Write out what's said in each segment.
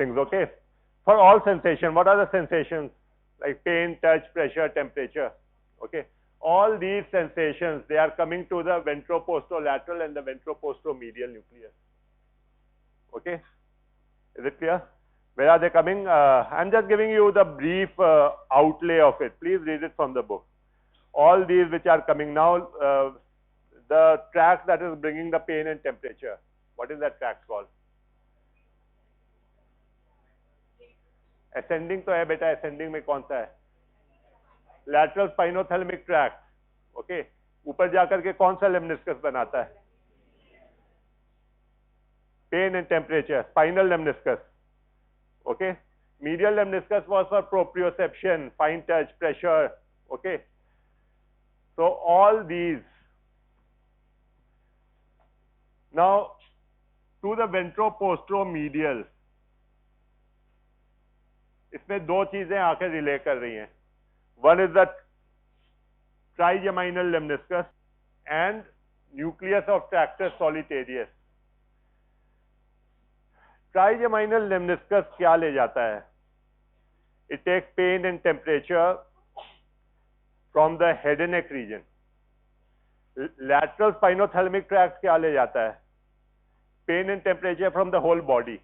things, okay? For all sensation, what are the sensations? Like pain, touch, pressure, temperature, okay? All these sensations, they are coming to the ventroposterolateral and the ventroposteromedial nucleus, okay? Is it clear? Where are they coming? I'm just giving you the brief outlay of it. Please read it from the book. All these which are coming now, the tract that is bringing the pain and temperature. What is that tract called? Ascending तो है बेटा, ascending में कौन सा है? Lateral spinothalamic tract, okay? ऊपर जाकर के कौन सा lemniscus बनाता है? Pain and temperature, spinal lemniscus, okay? Medial lemniscus was for proprioception, fine touch, pressure, okay? So all these. Now to the ventroposteromedial, इसमें दो चीजें आकर रिले कर रही हैं. One is the trigeminal lemniscus and nucleus of tractus solitarius. Trigeminal lemniscus क्या ले जाता है? It takes pain and temperature from the head and neck region. Lateral spinothalamic tract क्या ले जाता है? Pain and temperature from the whole body.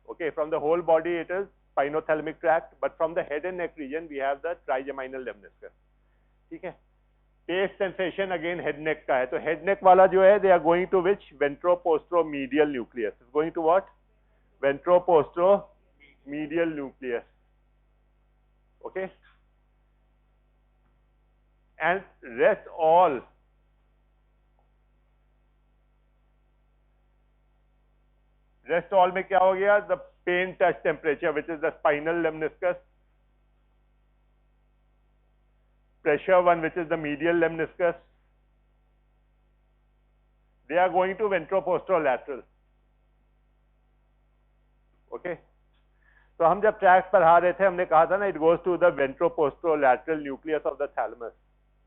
Okay, from the whole body it is spinothalamic tract, but from the head and neck region we have the trigeminal lemniscus. ठीक है? Taste sensation again head neck का है, तो head neck वाला जो है, they are going to which? Ventroposteromedial nucleus. It's going to what? Ventroposteromedial nucleus. Okay? And rest all में क्या हो गया? The pain, touch, temperature, which is the spinal lemniscus. Pressure one, which is the medial lemniscus. They are going to ventroposterolateral. Okay. तो हम जब tract पढ़ा रहे थे, हमने कहा था ना, it goes to the ventroposterolateral nucleus of the thalamus.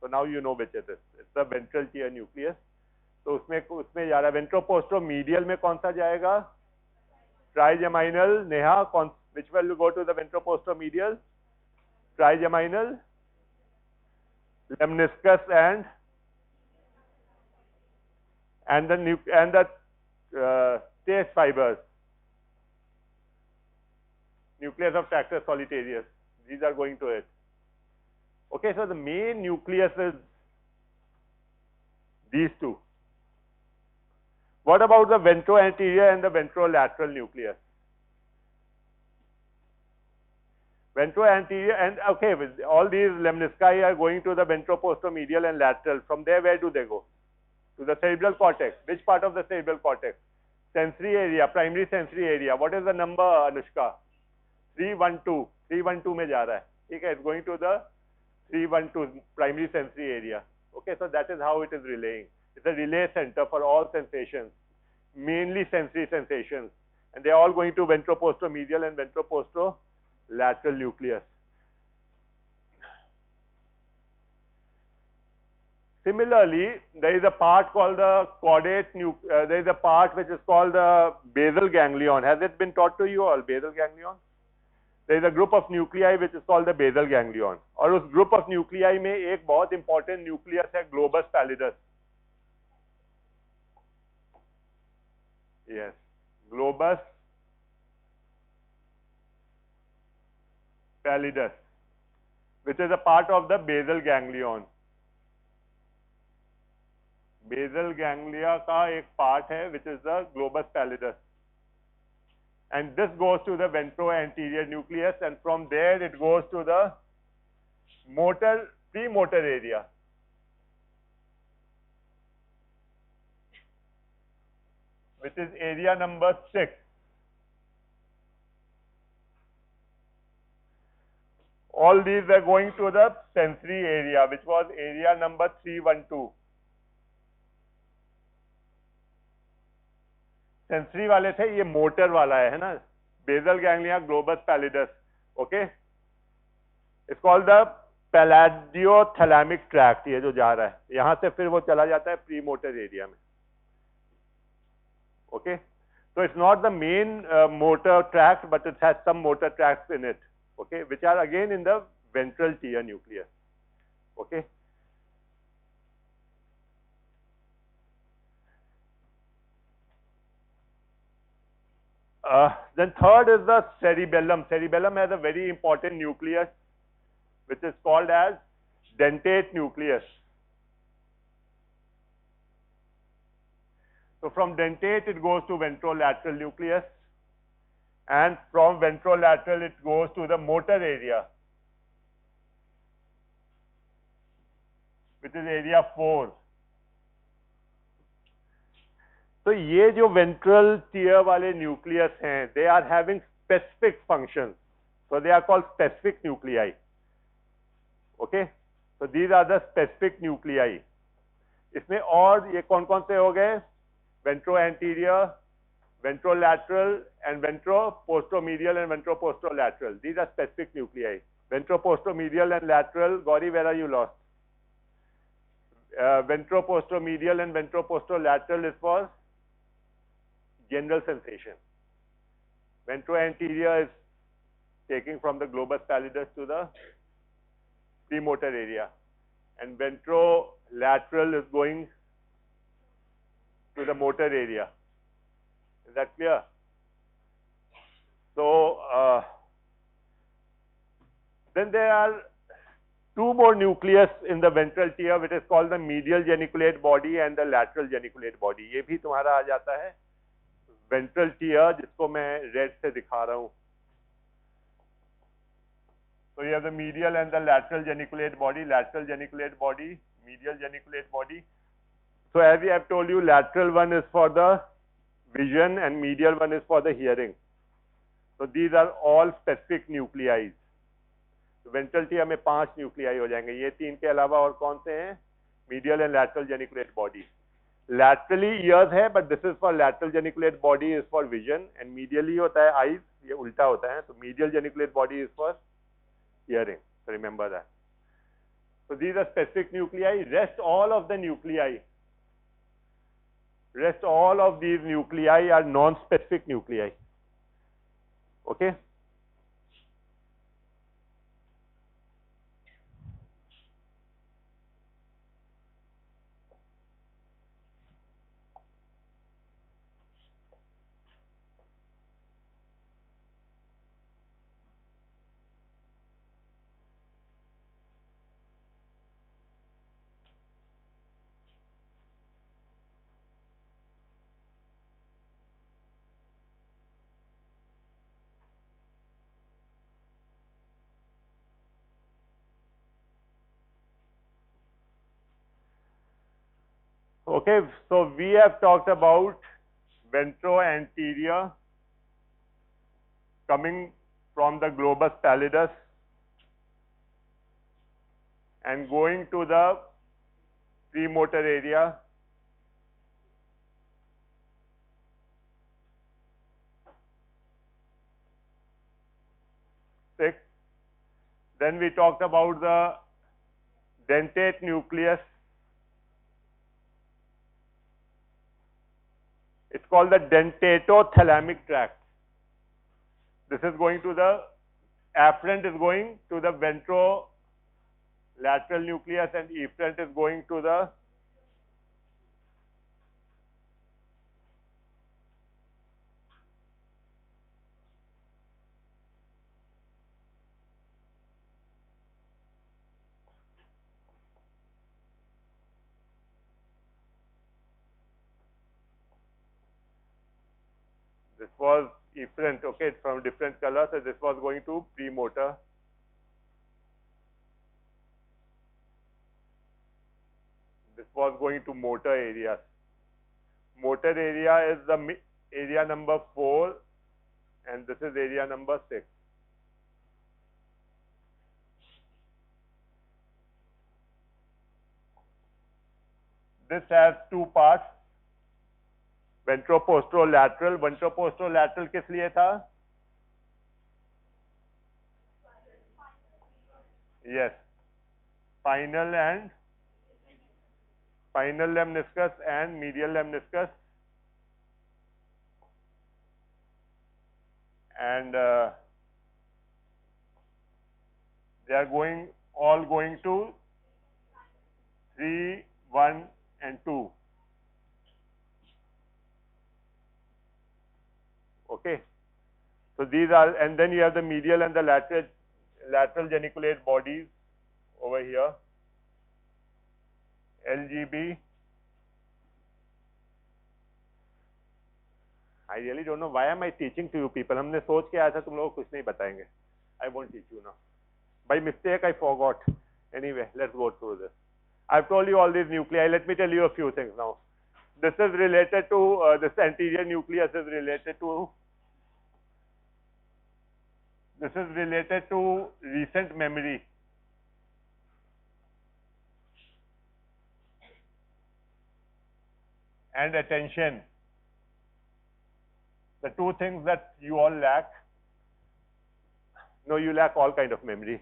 So now you know which it is. It's the ventral tear nucleus. तो उसमें जा रहा है. ventroposteromedial में कौन सा जाएगा? Trigeminal. Neha, which will go to the ventroposteromedial? Trigeminal, lemniscus and the taste fibers, nucleus of tractus solitarius. These are going to it. Okay, so the main nucleus is these two. What about the ventroanterior and the ventrolateral nucleus? Ventroanterior and, okay, all these lemnisci are going to the ventroposteromedial and lateral. From there, where do they go? To the cerebral cortex. Which part of the cerebral cortex? Sensory area, primary sensory area. What is the number, Anushka? 312. 312 में जा रहा है. ठीक है, it's going to the 312 primary sensory area. Okay, so that is how it is relaying. It's a relay center for all sensations, mainly sensory sensations, and they are all going to ventroposteromedial and ventroposterolateral nucleus. Similarly, there is a part called the caudate there is a part which is called the basal ganglion. Has it been taught to you all, basal ganglion? There is a group of nuclei which is called the basal ganglion. और उस group of nuclei में एक बहुत important nucleus है globus pallidus. Yes, globus pallidus, which is a part of the basal ganglion. Basal ganglia का एक part है which is the globus pallidus, and this goes to the ventroanterior nucleus, and from there it goes to the premotor area. Which is area number 6. All these are going to the sensory area, which was area number 312. Sensory वाले थे, ये motor वाला है ना, basal ganglia globus pallidus. Okay, it's called the pallidothalamic tract. ये जो जा रहा है यहां से फिर वो चला जाता है प्री मोटर एरिया में. Okay, So it's not the main motor tract, but it has some motor tracts in it, okay, which are again in the ventral tier nucleus, okay. Then third is the cerebellum. Cerebellum has a very important nucleus, which is called as dentate nucleus. So from dentate it goes to ventrolateral nucleus, and from ventrolateral it goes to the motor area, which is area 4. तो ये जो ventral tier वाले nucleus हैं, they are having specific functions, so they are called specific nuclei, okay. So these are the specific nuclei. इसमें और ये कौन कौन से हो गए? Ventroanterior, ventrolateral and ventropostromedial and ventropostrolateral. These are specific nuclei. Ventropostromedial and lateral, Gauri, where are you lost? Ventropostromedial and ventropostrolateral is for general sensation. Ventroanterior is taking from the globus pallidus to the premotor area, and ventrolateral is going to the motor area. Is that clear? So then there are two more nucleus in the ventral tier, which is called the medial geniculate body and the lateral geniculate body. ये भी तुम्हारा आ जाता है ventral tier, जिसको मैं red से दिखा रहा हूँ. So you have the medial and the lateral geniculate body, medial geniculate body. So as I have told you, lateral one is for the vision and medial one is for the hearing. So these are all specific nuclei. Ventral tier में 5 nuclei हो जाएंगे. ये 3 के अलावा और कौन से हैं? Medial and lateral geniculate body. Laterally ears है, but this is for lateral geniculate body is for vision, and medially होता है आईज, ये उल्टा होता है. तो medial geniculate body is for hearing. So remember that. So these are specific nuclei. Rest all of these nuclei are non-specific nuclei. Okay. Okay, so we have talked about ventroanterior coming from the globus pallidus and going to the premotor area, six. Then we talked about the dentate nucleus. It's called the dentatothalamic tract. This is going to the afferent is going to the ventrolateral nucleus, and efferent is going to the this was efferent, okay, it's from different colors, so this was going to premotor. This was going to motor areas. Motor area is the area number 4, and this is area number 6. This has 2 parts. Ventropostrolateral. Ventropostrolateral किस लिए था? Yes. Spinal lemniscus and medial lemniscus. and they are all going to 3, 1 and 2. Okay. So these are, and then you have the medial and the lateral geniculate bodies over here. LGB. I really don't know why am I teaching to you people. हमने सोच के आया था तुम लोगों को कुछ नहीं बताएंगे. I won't teach you now. By mistake I forgot. Anyway, let's go through this. I've told you all these nuclei. Let me tell you a few things now. This is related to, this anterior nucleus is related to, this is related to recent memory. And attention. The two things that you all lack. No, you lack all kind of memory.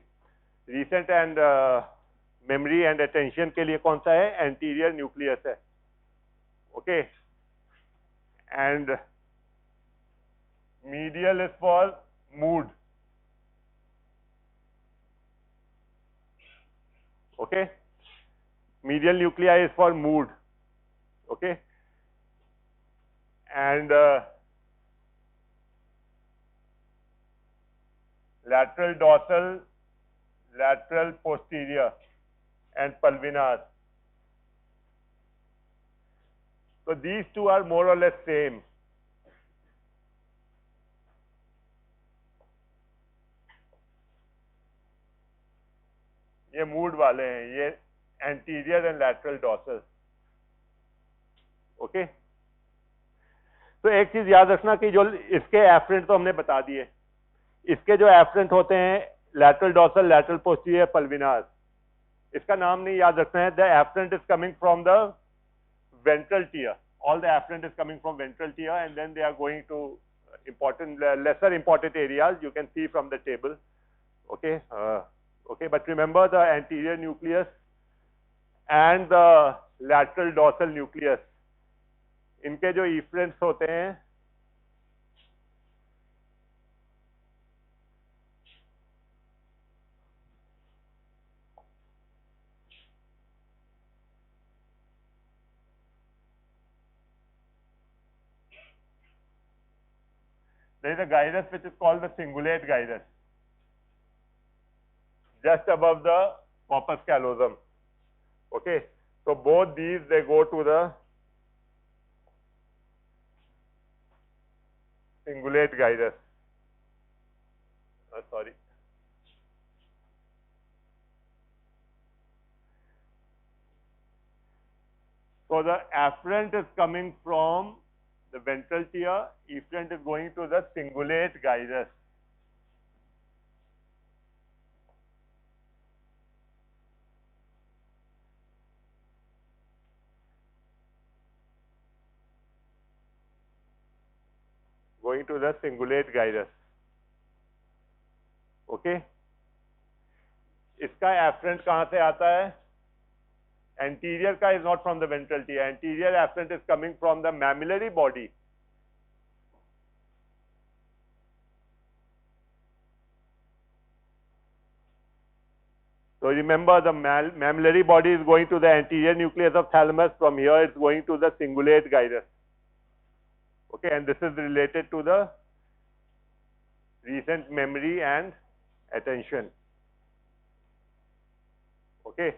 Recent and memory and attention के लिए कौन सा है? Anterior nucleus है. Okay. And medial is for mood. Okay. Medial nuclei is for mood. Okay. And lateral dorsal, lateral posterior and pulvinar. So these two are more or less same. ये mood वाले हैं, ये anterior and lateral dorsal. Okay. तो एक चीज याद रखना कि जो इसके एफरेंट तो हमने बता दिए, इसके जो एफरेंट होते हैं lateral dorsal, lateral posterior, pulvinar, इसका नाम नहीं याद रखना है. The efferent is coming from the ventral tier. All the efferent is coming from ventral tier and then they are going to important lesser important areas you can see from the table. Okay. Okay, but remember the anterior nucleus and the lateral dorsal nucleus, इनके जो efferents होते हैं there is a gyrus which is called the cingulate gyrus just above the corpus callosum. Okay, so both these they go to the cingulate gyrus. Sorry. So the afferent is coming from the ventral tier, efferent is going to the cingulate gyrus. Going to the cingulate gyrus. Okay. इसका afferent कहाँ से आता है? Anterior का is not from the ventral tier. Anterior afferent is coming from the mammillary body. So remember the mammillary body is going to the anterior nucleus of thalamus. From here it's going to the cingulate gyrus. Okay, and this is related to the recent memory and attention. Okay.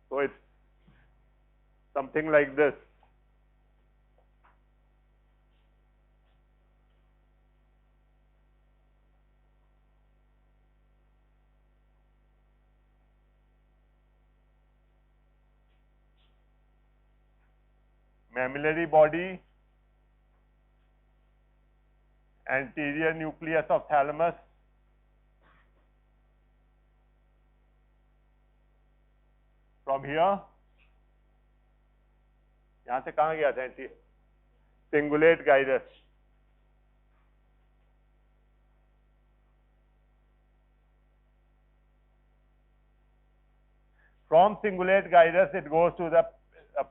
So it's something like this. Mammillary body, anterior nucleus of thalamus, from here, यहाँ से कहाँ गया था cingulate gyrus. From cingulate gyrus it goes to the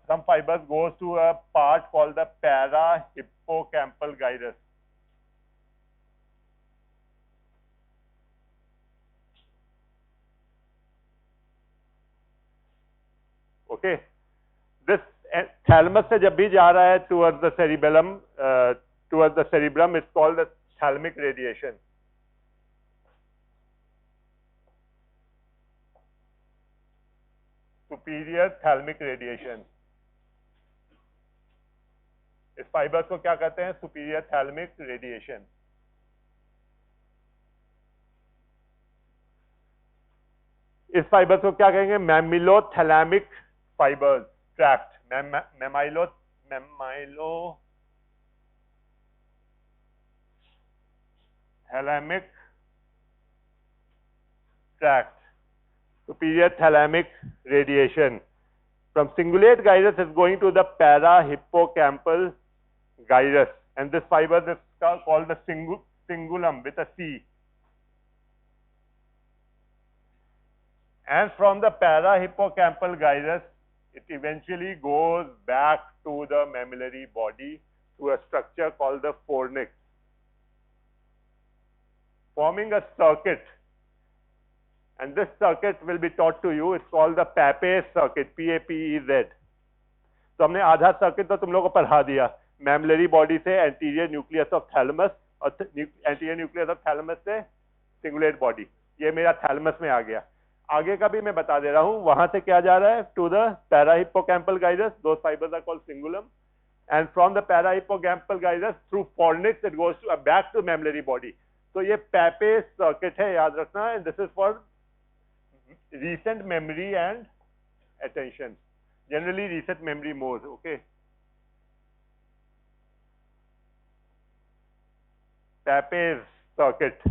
some fibers goes to a part called the parahippocampal gyrus. Okay. This thalamus से जब भी जा रहा है towards the cerebellum, towards the cerebrum, it's called the thalamic radiation. Superior thalamic radiation. इस fibres को क्या कहते हैं? Superior thalamic radiation. इस फाइबर्स को क्या कहेंगे? Mammillothalamic fibres tract. Mammillothalamic tract. Superior thalamic radiation. From cingulate gyrus is going to the parahippocampal gyrus, and this fiber is called the cingulum with a C. And from the parahippocampal gyrus, it eventually goes back to the mammillary body to a structure called the fornix, forming a circuit. And this circuit will be taught to you. It's called the Papez circuit, P-A-P-E-Z. तो हमने आधा circuit तो तुम लोगों को पढ़ा दिया. मैमलरी body से एंटीरियर न्यूक्लियस ऑफ थैलमस, और एंटीरियर न्यूक्लियस ऑफ थैलमस से सिंगुलेट बॉडी. ये मेरा थैलमस में आ गया. आगे का भी मैं बता दे रहा हूँ. वहां से क्या जा रहा है? To the parahippocampal gyrus. Those fibres are called cingulum. And from the parahippocampal gyrus through fornix it goes to back to mammillary body. तो ये पैपेज सर्किट है, याद रखना. And this is for recent memory and attention. Generally recent memory more. Okay. Papez circuit.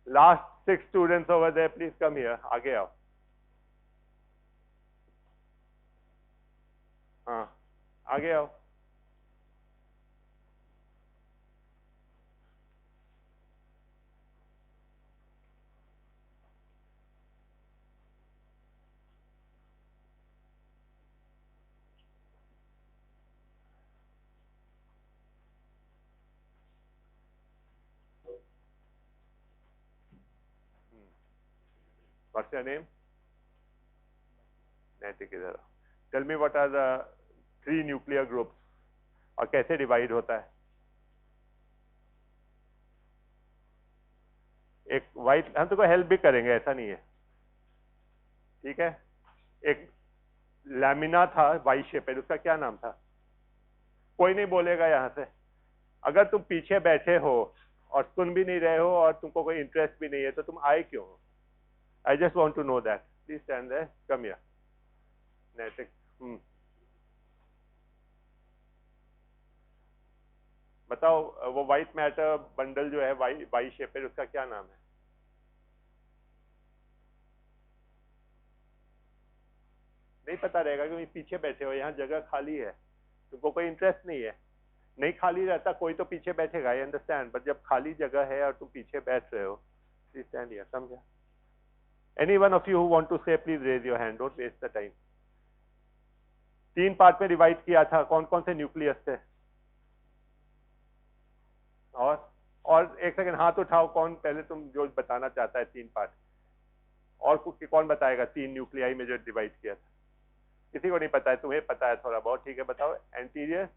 Last 6 students over there, please come here. आगे आओ. हाँ, आगे आओ. What's your name? नैतिक इधर. Tell me what are the 3 nuclear groups और कैसे divide होता है? एक वाइट, हम तुमको हेल्प भी करेंगे, ऐसा नहीं है, ठीक है. एक लैमिना था वाई शेप है, उसका क्या नाम था? कोई नहीं बोलेगा यहाँ से. अगर तुम पीछे बैठे हो और सुन भी नहीं रहे हो और तुमको कोई इंटरेस्ट भी नहीं है तो तुम आए क्यों हो? I just want to know that. Please stand there. Come here. Naitik. बताओ वो व्हाइट मैटर बंडल जो है वाई शेप है, उसका क्या नाम है? नहीं पता रहेगा क्योंकि पीछे बैठे हो, यहाँ जगह खाली है, तुमको कोई इंटरेस्ट नहीं है. नहीं खाली रहता कोई तो पीछे बैठेगा, आई अंडरस्टैंड. बट जब खाली जगह है और तुम पीछे बैठ रहे हो, प्लीज स्टैंड हियर. समझा? Any one of you who want to say please raise your hand. Don't waste the time. 3 part में डिवाइड किया था. कौन कौन से न्यूक्लियस थे? और एक सेकंड, हाथ उठाओ. कौन पहले तुम जो बताना चाहता है 3 पार्ट? और कौन बताएगा 3 न्यूक्लियाई में जो डिवाइड किया था? किसी को नहीं पता है, तुम्हें पता है थोड़ा बहुत, ठीक है बताओ. एंटीरियर,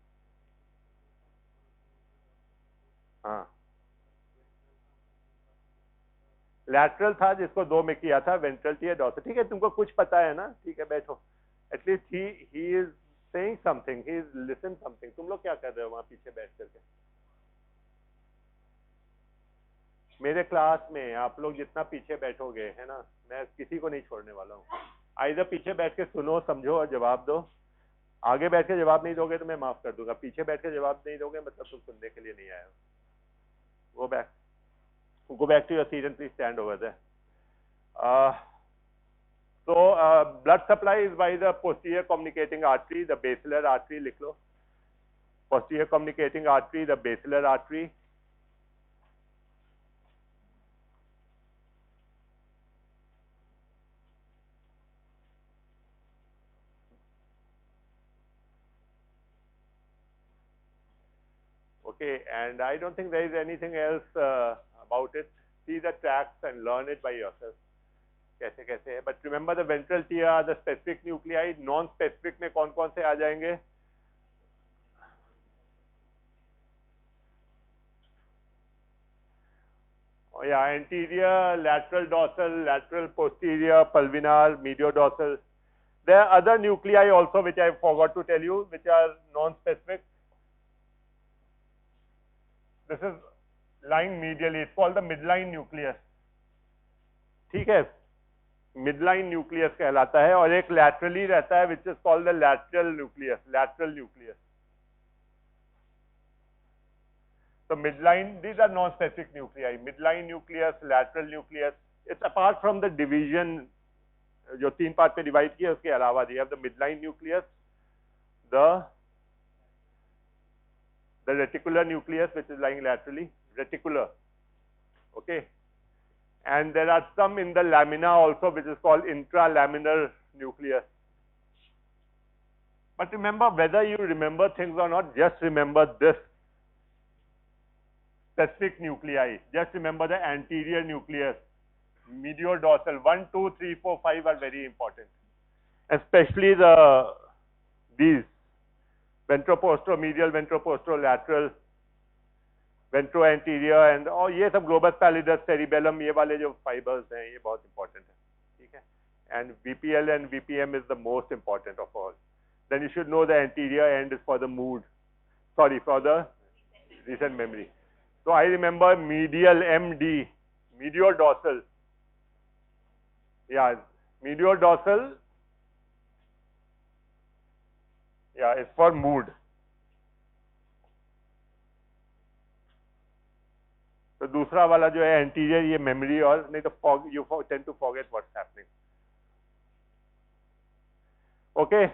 हाँ. लैटरल था जिसको 2 में किया था, वेंट्रल थी, डॉर्सल. ठीक है, तुमको कुछ पता है ना, ठीक है बैठो. At least he is saying something, he is listen something. तुम लोग क्या कर रहे हो वहां पीछे बैठ करके? मेरे क्लास में आप लोग जितना पीछे बैठोगे है ना, मैं किसी को नहीं छोड़ने वाला हूँ. आइदर पीछे बैठ के सुनो, समझो और जवाब दो. आगे बैठ के जवाब नहीं दोगे तो मैं माफ कर दूंगा. पीछे बैठ के जवाब नहीं दोगे मतलब तुम सुनने के लिए नहीं आए हो. Go back to your seat and please stand over there. Blood supply is by the posterior communicating artery, the basilar artery. लिख लो. Posterior communicating artery, the basilar artery. Okay, and I don't think there is anything else about it. See the tracks and learn it by yourself. कैसे कैसे है, but remember the ventral tia, the specific nuclei, non-specific में कौन कौन से आ जाएंगे? Oh yeah, anterior, lateral dorsal, lateral posterior, pulvinar, mediodorsal. There are other nuclei also which I forgot to tell you, which are non-specific. This is lying medially. It's called the midline nucleus. ठीक है, midline nucleus कहलाता है, और एक laterally रहता है, which is called the lateral nucleus. Lateral nucleus. So midline, these are non-specific nuclei. Midline nucleus, lateral nucleus. It's apart from the division. जो तीन पार्ट पे डिवाइड किया उसके अलावा you have the midline nucleus, the reticular nucleus which is lying laterally, reticular, okay, and there are some in the lamina also which is called intralaminar nucleus. But remember, whether you remember things or not, just remember this specific nuclei. Just remember the anterior nucleus, mediodorsal. 1, 2, 3, 4, 5 are very important, especially these ventroposteromedial, ventroposterolateral, ventroanterior, and ये सब globus pallidus, cerebellum, ये वाले जो fibers हैं ये बहुत important है, ठीक है? And VPL and VPM is the most important of all. Then you should know the anterior end is for the mood, sorry, for the recent memory. So I remember medial, MD, mediodorsal. Yeah, mediodorsal, yeah, it's for mood. तो दूसरा वाला जो है anterior, ये memory, और नहीं तो you tend to forget what's happening. Okay,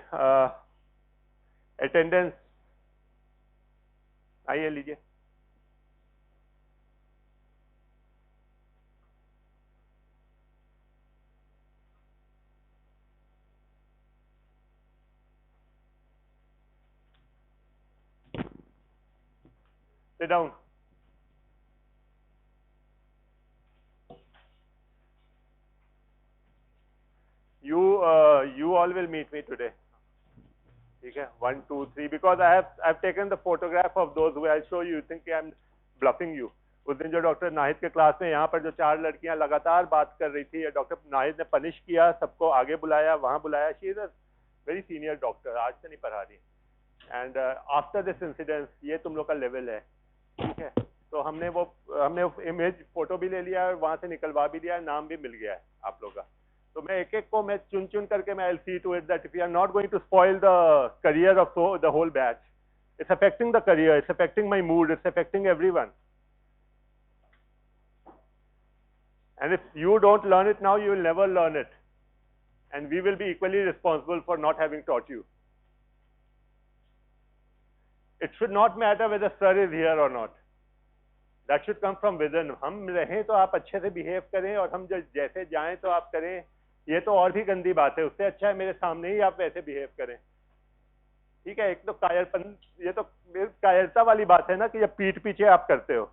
attendance आइए लीजिए. Sit down. You all will meet me today. Okay, 1, 2, 3. Because I've taken the photograph of those who I'll show you. You think I'm bluffing you? उस दिन जो doctor Nahid के class में यहाँ पर जो 4 लड़कियां लगातार बात कर रही थी, डॉक्टर नाहिद ने पनिश किया, सबको आगे बुलाया, वहाँ बुलाया. She is a very senior doctor, आज से नहीं पढ़ा रही. एंड आफ्टर दिस इंसिडेंस, ये तुम लोग का लेवल है, ठीक है? तो हमने इमेज फोटो भी ले लिया है, वहाँ से निकलवा भी दिया, नाम भी मिल गया है आप लोग का. तो मैं एक एक को मैं चुन करके मैं I'll see to it that if you are not going to spoil the career of the whole batch, it's affecting the career, it's affecting my mood, it's affecting everyone. And if you don't learn it now, you will never learn it. And we will be equally responsible for not having taught you. It should not matter whether sir is here or not. That should come from within. हम रहें तो आप अच्छे से behave करें, और हम जैसे जाएं तो आप करें. ये तो और भी गंदी बात है. उससे अच्छा है मेरे सामने ही आप वैसे behave करें, ठीक है? एक तो कायरपन, ये तो कायरता वाली बात है ना कि जब पीठ पीछे आप करते हो.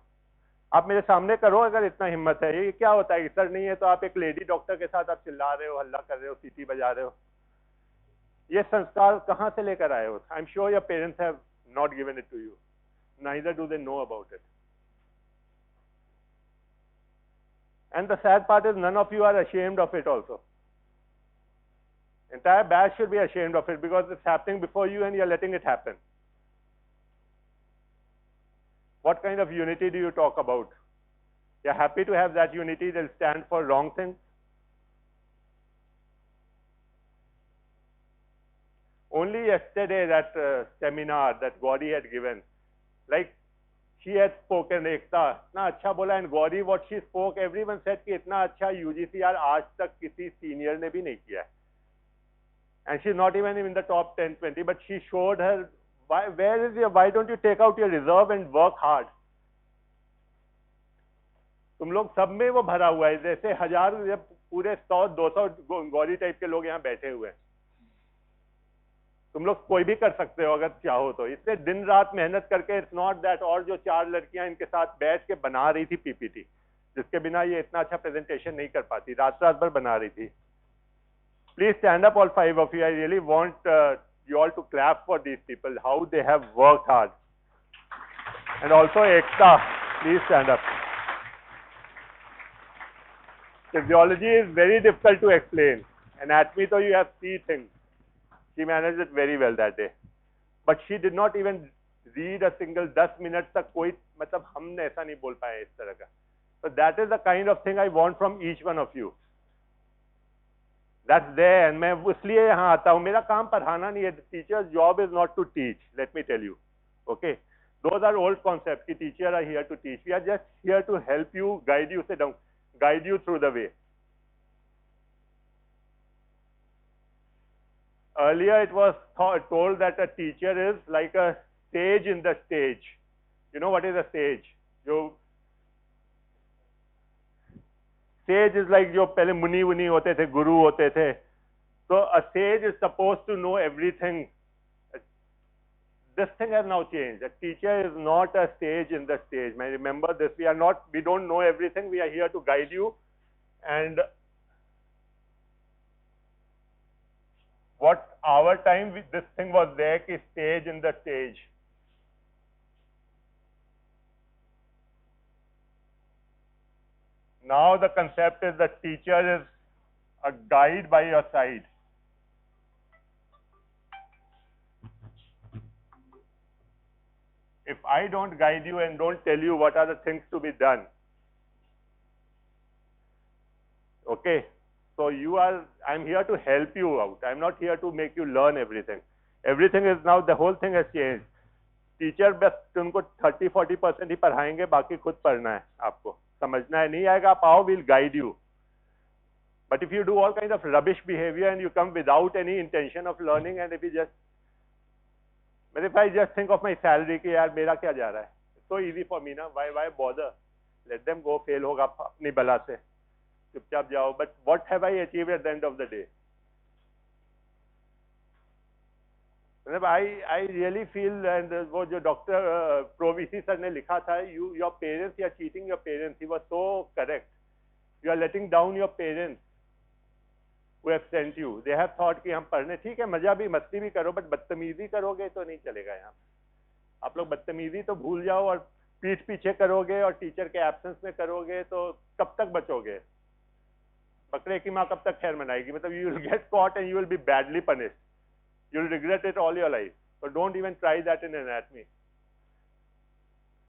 आप मेरे सामने करो अगर इतना हिम्मत है. ये क्या होता है कि सर नहीं है तो आप एक लेडी डॉक्टर के साथ आप चिल्ला रहे हो, हल्ला कर रहे हो, सीटी बजा रहे हो. ये संस्कार कहाँ से लेकर आए हो? I am sure your parents have not given it to you, neither do they know about it. And the sad part is none of you are ashamed of it also. Entire batch should be ashamed of it because it's happening before you and you're letting it happen. What kind of unity do you talk about? You're happy to have that unity that stand for wrong things? Only yesterday that seminar that Gauri had given, like she had spoken, Ekta, इतना अच्छा बोला, and Gauri what she spoke, everyone said कि इतना अच्छा UGCR आज तक किसी senior ने भी नहीं किया है. And she's not even in the top 10, 20, but she showed her, why don't you take out your reserve and work hard? तुम लोग सब में वो भरा हुआ है, जैसे 1000 पूरे 100, 200 गौरी टाइप के लोग यहाँ बैठे हुए हैं. तुम लोग कोई भी कर सकते हो अगर चाहो तो, इसलिए दिन रात मेहनत करके, इट्स नॉट दैट, और जो 4 लड़कियां इनके साथ बैठ के बना रही थी पीपीटी, जिसके बिना ये इतना अच्छा प्रेजेंटेशन नहीं कर पाती, रात रात भर बना रही थी. Please stand up, all 5 of you. I really want you all to clap for these people, how they have worked hard. And also Ekta, please stand up. Physiology is very difficult to explain. Anatomy, though, you have 3 things. She managed it very well that day. But she did not even read a single 10 minutes तक कोई, मतलब हमने ऐसा नहीं बोल पाए इस तरह का. So that is the kind of thing I want from each one of you. That's there, and मैं इसलिए यहाँ आता हूँ. मेरा काम पढ़ाना नहीं है. The teacher's job is not to teach. Let me tell you. Okay, those are old concepts. The teachers are here to teach. We are just here to help you, guide you. Sit down. Guide you through the way. Earlier, it was told that a teacher is like a sage in the stage. You know what is a sage? Sage is like जो पहले मुनि वुनि होते थे, गुरु होते थे. So a sage is supposed to know everything. This thing has now changed. A teacher is not a sage in the stage. I remember this. We don't know everything. We are here to guide you. And what our time, this thing was there, ki stage in the stage. Now the concept is the teacher is a guide by your side. If I don't guide you and don't tell you what are the things to be done, okay, so I'm here to help you out. I'm not here to make you learn everything. Everything is now, the whole thing has changed. Teacher बस तुमको 30-40% ही पढ़ाएंगे, बाकी खुद पढ़ना है आपको, समझना है. नहीं आएगा आप आओ, we'll guide you. But if you do all kinds of rubbish behavior and you come without any intention of learning, and if I just think of my salary कि यार मेरा क्या जा रहा है, it's so easy for me ना, why bother? Let them go, fail होगा अपनी बला से, चुपचाप जाओ. But what have I achieved at the end of the day? I really feel, and वो जो डॉक्टर प्रोवीसी सर ने लिखा था, your parents, you are cheating your parents. He was so correct. You are letting down your parents who have sent you. They have thought कि हम पढ़ने, ठीक है मजा भी मस्ती भी करो, बट बदतमीजी करोगे तो नहीं चलेगा. यहाँ आप लोग बदतमीजी तो भूल जाओ, और पीठ पीछे करोगे और टीचर के एब्सेंस में करोगे तो कब तक बचोगे? बकरे की माँ कब तक खैर मनाएगी? मतलब you will get caught and you will be badly punished. You will regret it all your life. So don't even try that in anatomy.